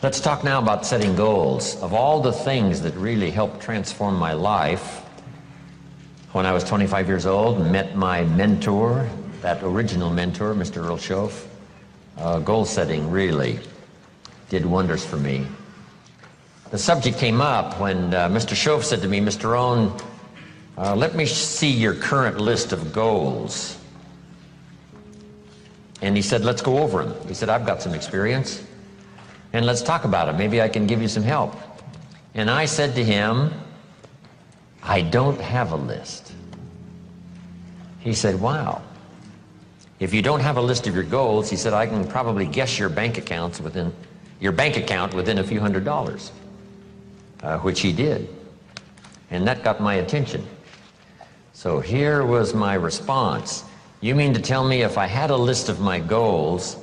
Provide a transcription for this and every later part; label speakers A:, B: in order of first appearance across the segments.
A: Let's talk now about setting goals. Of all the things that really helped transform my life, when I was 25 years old and met my mentor, that original mentor, Mr. Earl Schoaf, goal setting really did wonders for me. The subject came up when Mr. Schoaf said to me, Mr. Rohn, let me see your current list of goals. And he said, let's go over them. He said, I've got some experience, and let's talk about it. Maybe I can give you some help. And I said to him, I don't have a list. He said, wow. If you don't have a list of your goals, he said, I can probably guess your bank account within a few $100s, which he did. And that got my attention. So here was my response. You mean to tell me if I had a list of my goals,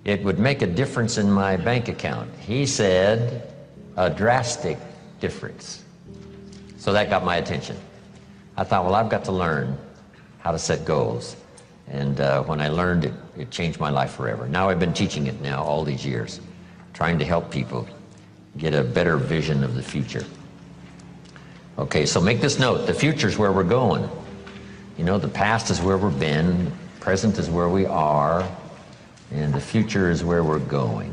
A: it would make a difference in my bank account? He said, a drastic difference. So that got my attention. I thought, well, I've got to learn how to set goals. And when I learned it, it changed my life forever. Now I've been teaching it now all these years, trying to help people get a better vision of the future. Okay, so make this note. The future is where we're going. You know, the past is where we've been, the present is where we are, and the future is where we're going.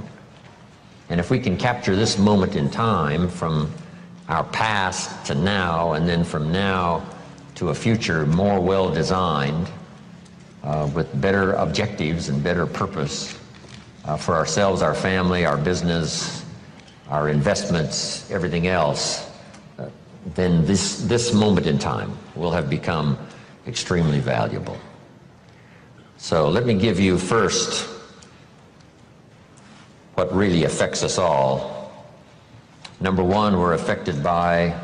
A: And if we can capture this moment in time from our past to now, and then from now to a future more well-designed, with better objectives and better purpose for ourselves, our family, our business, our investments, everything else, then this moment in time will have become extremely valuable. So let me give you first what really affects us all. Number one, we're affected by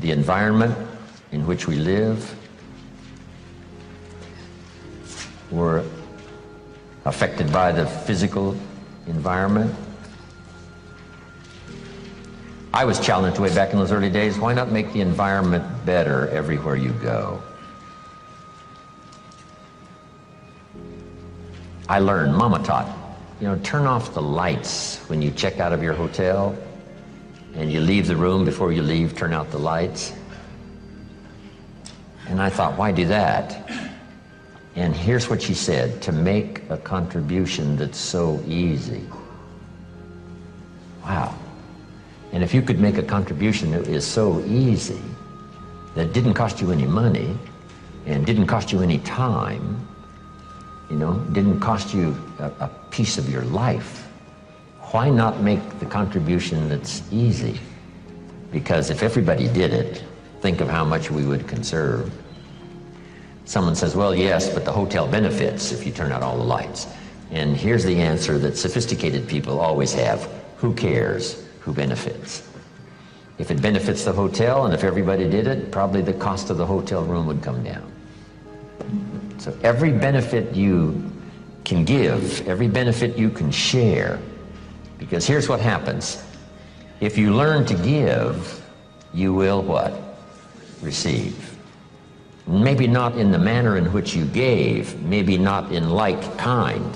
A: the environment in which we live. We're affected by the physical environment. I was challenged way back in those early days, why not make the environment better everywhere you go? I learned, Mama taught, you know, turn off the lights when you check out of your hotel and you leave the room. Before you leave, turn out the lights. And I thought, why do that? And here's what she said, to make a contribution that's so easy. Wow. And if you could make a contribution that is so easy, that didn't cost you any money, and didn't cost you any time, you know, didn't cost you a piece of your life, why not make the contribution that's easy? Because if everybody did it, think of how much we would conserve. Someone says, well, yes, but the hotel benefits if you turn out all the lights. And here's the answer that sophisticated people always have. Who cares who benefits? If it benefits the hotel and if everybody did it, probably the cost of the hotel room would come down. So every benefit you can give, every benefit you can share, because here's what happens. If you learn to give, you will what? Receive. Maybe not in the manner in which you gave, maybe not in like kind.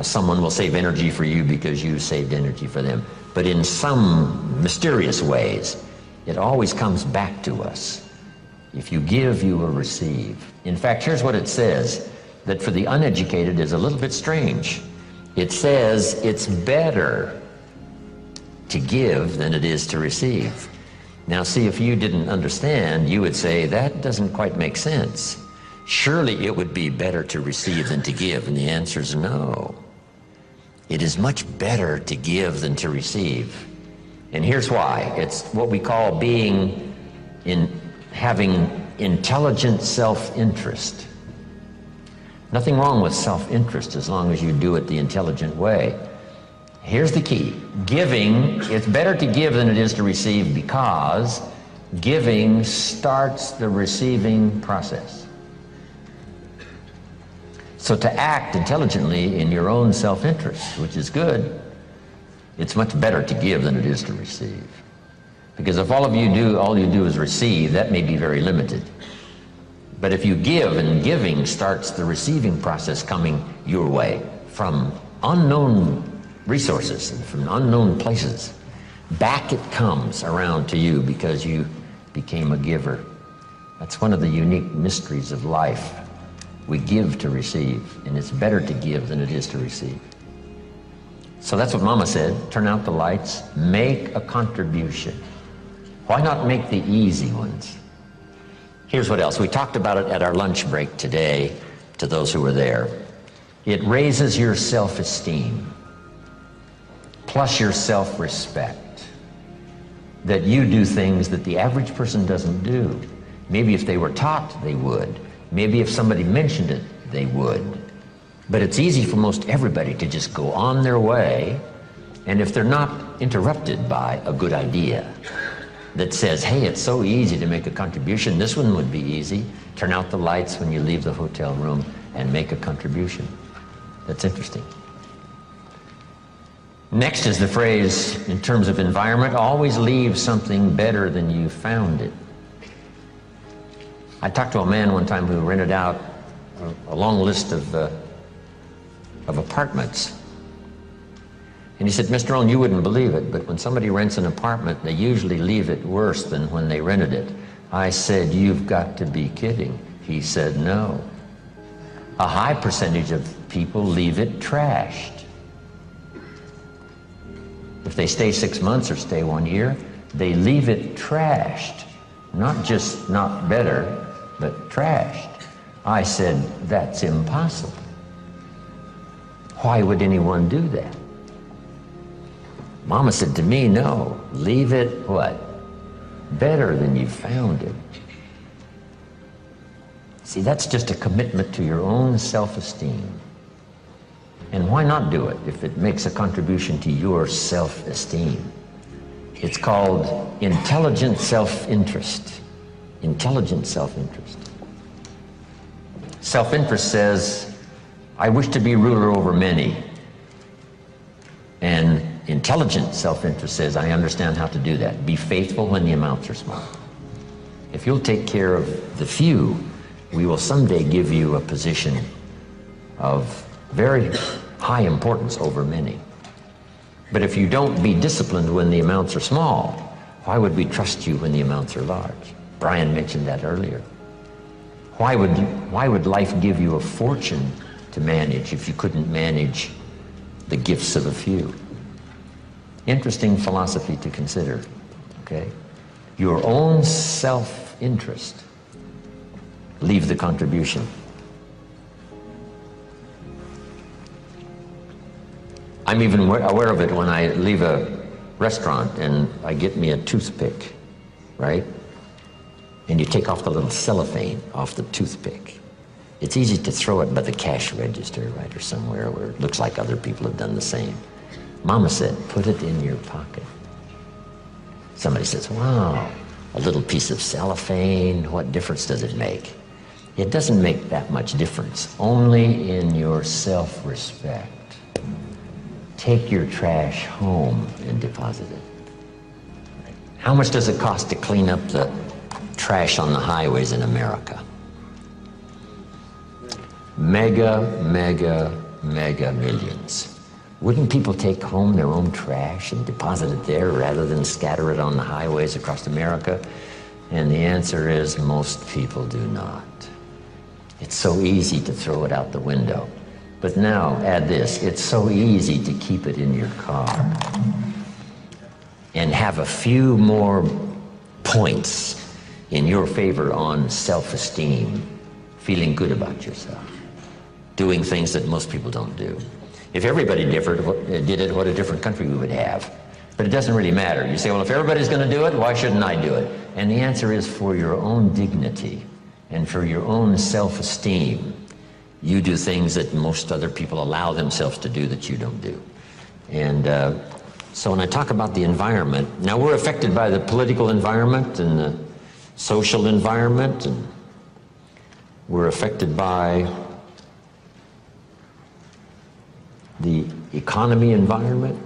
A: Someone will save energy for you because you saved energy for them. But in some mysterious ways, it always comes back to us. If you give, you will receive. In fact, here's what it says, that for the uneducated is a little bit strange. It says it's better to give than it is to receive. Now see, if you didn't understand, you would say, that doesn't quite make sense. Surely it would be better to receive than to give, and the answer is no. It is much better to give than to receive. And here's why. It's what we call having intelligent self-interest. Nothing wrong with self-interest as long as you do it the intelligent way. Here's the key. Giving, it's better to give than it is to receive because giving starts the receiving process. So to act intelligently in your own self-interest, which is good, it's much better to give than it is to receive. Because if all you do is receive, that may be very limited. But if you give, and giving starts the receiving process coming your way from unknown resources and from unknown places. Back it comes around to you because you became a giver. That's one of the unique mysteries of life. We give to receive, and it's better to give than it is to receive. So that's what Mama said. Turn out the lights, make a contribution. Why not make the easy ones? Here's what else. We talked about it at our lunch break today to those who were there. It raises your self-esteem, plus your self-respect, that you do things that the average person doesn't do. Maybe if they were taught, they would. Maybe if somebody mentioned it, they would. But it's easy for most everybody to just go on their way, and if they're not interrupted by a good idea that says, hey, it's so easy to make a contribution, this one would be easy. Turn out the lights when you leave the hotel room and make a contribution. That's interesting. Next is the phrase, in terms of environment, always leave something better than you found it. I talked to a man one time who rented out a long list of apartments. And he said, Mr. Rohn, you wouldn't believe it, but when somebody rents an apartment, they usually leave it worse than when they rented it. I said, you've got to be kidding. He said, no. A high percentage of people leave it trashed. If they stay 6 months or stay 1 year, they leave it trashed. Not just not better, but trashed. I said, that's impossible. Why would anyone do that? Mama said to me, no, leave it what? Better than you found it. See, that's just a commitment to your own self-esteem. And why not do it if it makes a contribution to your self-esteem? It's called intelligent self-interest. Intelligent self-interest. Self-interest says, I wish to be ruler over many. And intelligent self-interest says, I understand how to do that. Be faithful when the amounts are small. If you'll take care of the few, we will someday give you a position of very high importance over many. But if you don't be disciplined when the amounts are small, why would we trust you when the amounts are large? Brian mentioned that earlier. Why would life give you a fortune to manage if you couldn't manage the gifts of a few? Interesting philosophy to consider, okay? Your own self-interest. Leave the contribution. I'm even aware of it when I leave a restaurant and I get me a toothpick, right? And you take off the little cellophane off the toothpick. It's easy to throw it by the cash register, right, or somewhere where it looks like other people have done the same. Mama said, put it in your pocket. Somebody says, wow, a little piece of cellophane, what difference does it make? It doesn't make that much difference, only in your self-respect. Take your trash home and deposit it. How much does it cost to clean up the trash on the highways in America? Mega millions. Wouldn't people take home their own trash and deposit it there rather than scatter it on the highways across America? And the answer is most people do not. It's so easy to throw it out the window. But now add this, it's so easy to keep it in your car and have a few more points in your favor on self-esteem, feeling good about yourself, doing things that most people don't do. If everybody did it, what a different country we would have. But it doesn't really matter. You say, well, if everybody's going to do it, why shouldn't I do it? And the answer is for your own dignity and for your own self-esteem. You do things that most other people allow themselves to do that you don't do. And so when I talk about the environment, now we're affected by the political environment and the social environment, and we're affected by the economy environment.